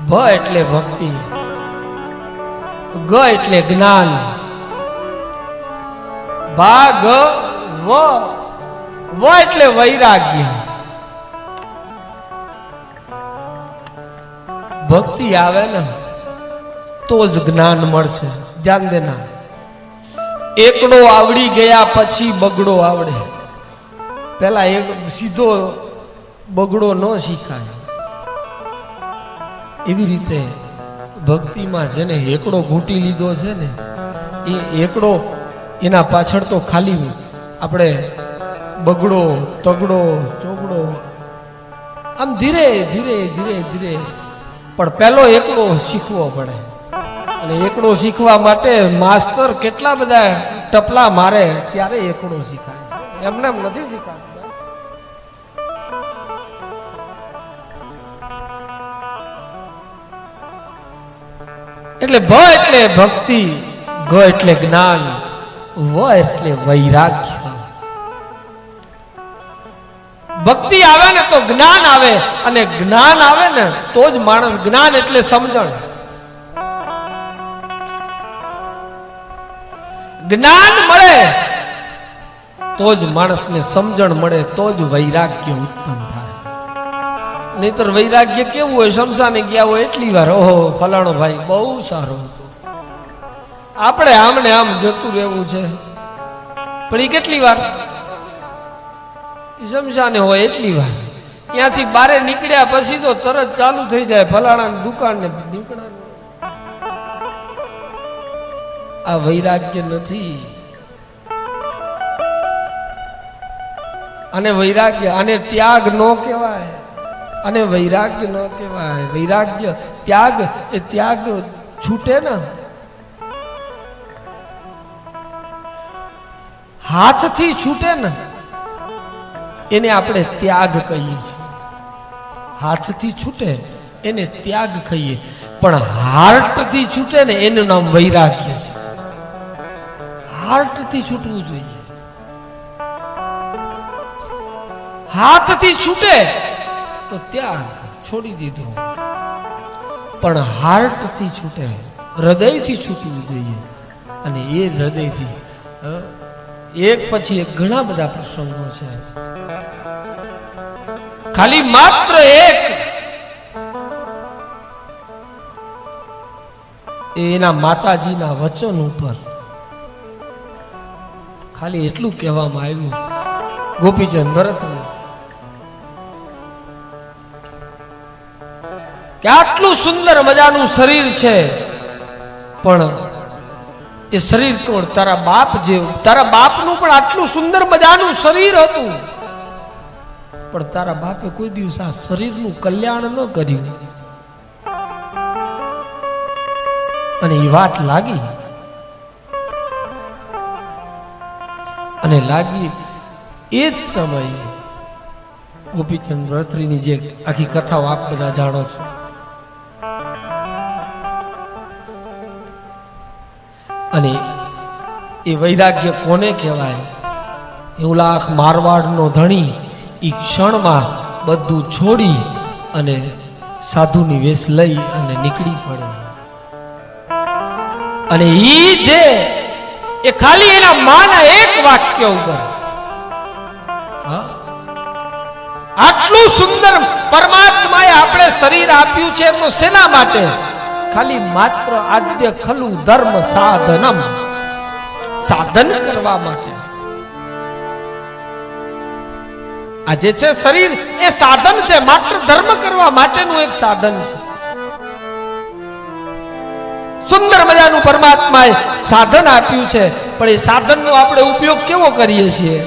ભ એટલે ભક્તિ, ગ એટલે જ્ઞાન, ભાગ વ એટલે વૈરાગ્ય. ભક્તિ આવે ને તો જ જ્ઞાન મળશે. ધ્યાન દેના, એકડો આવડી ગયા પછી બગડો આવડે. પેલા એક સીધો બગડો ન શીખાય. એવી રીતે ભક્તિમાં જેને એકડો ઘૂંટી લીધો છે ને, એ એકડો એના પાછળ તો ખાલી આપણે બગડો તગડો ચોગડો આમ ધીરે ધીરે ધીરે ધીરે, પણ પેલો એકડો શીખવો પડે. અને એકડો શીખવા માટે માસ્તર કેટલા બધા ટપલા મારે ત્યારે એકડો શીખાય, એમને એમ નથી શીખાતું. એટલે ભ એટલે ભક્તિ, ગ એટલે જ્ઞાન, વ એટલે વૈરાગ્ય. ભક્તિ આવે ને તો જ્ઞાન આવે, અને જ્ઞાન આવે ને તો જ માણસ, જ્ઞાન એટલે સમજણ. જ્ઞાન મળે તો જ માણસને સમજણ મળે, તો જ વૈરાગ્ય ઉત્પન્ન થાય. નહીતર વૈરાગ્ય કેવું હોય, શમશાને ગયા હોય એટલી વાર, ઓહો ફલાણો ભાઈ બહુ સારો હતો, આપણે આમને આમ જતું રહેવું છે. પણ એ કેટલી વાર? શમશાને હોય એટલી વાર. ત્યાંથી બારે નીકળ્યા પછી તો તરત ચાલુ થઈ જાય ફલાણાની દુકાન ને નીકળવાનું. આ વૈરાગ્ય નથી. અને વૈરાગ્ય, અને ત્યાગ નો કહેવાય, અને વૈરાગ્ય ન કહેવાય. વૈરાગ્ય ત્યાગ, એ ત્યાગ છૂટે ને હાથથી છૂટે ને એને આપણે ત્યાગ કહીએ છીએ. હાથથી છૂટે એને ત્યાગ કહીએ, પણ હાર્ટથી છૂટે ને એનું નામ વૈરાગ્ય છે. હાર્ટથી છૂટવું જોઈએ. હાથથી છૂટે તો ત્યાગ છોડી દીધો, પણ હાર્ટથી છૂટે, હૃદયથી છૂટવું જોઈએ. અને એ હૃદયથી એક પછી એક ઘણા બધા પ્રસંગો છે. ખાલી માત્ર એક એના માતાજીના વચન ઉપર ખાલી એટલું કહેવામાં આવ્યું ગોપીચંદ ભરતને કે આટલું સુંદર મજાનું શરીર છે, પણ એ શરીર કોણ? તારા બાપ જેવું. તારા બાપનું પણ આટલું સુંદર મજાનું શરીર હતું, પણ તારા બાપે કોઈ દિવસ આ શરીરનું કલ્યાણ ન કર્યું. અને એ વાત લાગી, અને લાગી એ જ સમયે ગોપીચંદ ભરતરીની જે આખી કથાઓ આપ બધા જાણો છો, અને એ વૈરાગ્ય કોને કહેવાય? 1,00,000 મારવાડનો ધણી એ ક્ષણમાં બધું છોડી અને સાધુની વેશ લઈ અને નીકળી પડે. અને ઈ જે એ ખાલી એના માના એક વાક્ય ઉપર, આટલું સુંદર પરમાત્માએ આપણે શરીર આપ્યું છે તો શેના માટે? ખાલી માત્ર આદ્ય ખલુ ધર્મ સાધનમ, સાધન કરવા માટે. આ જે છે શરીર એ સાધન છે, માત્ર ધર્મ કરવા માટેનું એક સાધન છે. સુંદર મજાનું પરમાત્માએ સાધન આપ્યું છે, પણ એ સાધનનો આપણે ઉપયોગ કેવો કરીએ છીએ?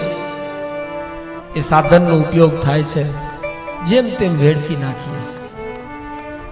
એ સાધનનો ઉપયોગ થાય છે જેમ તેમ વેડફી નાખીએ.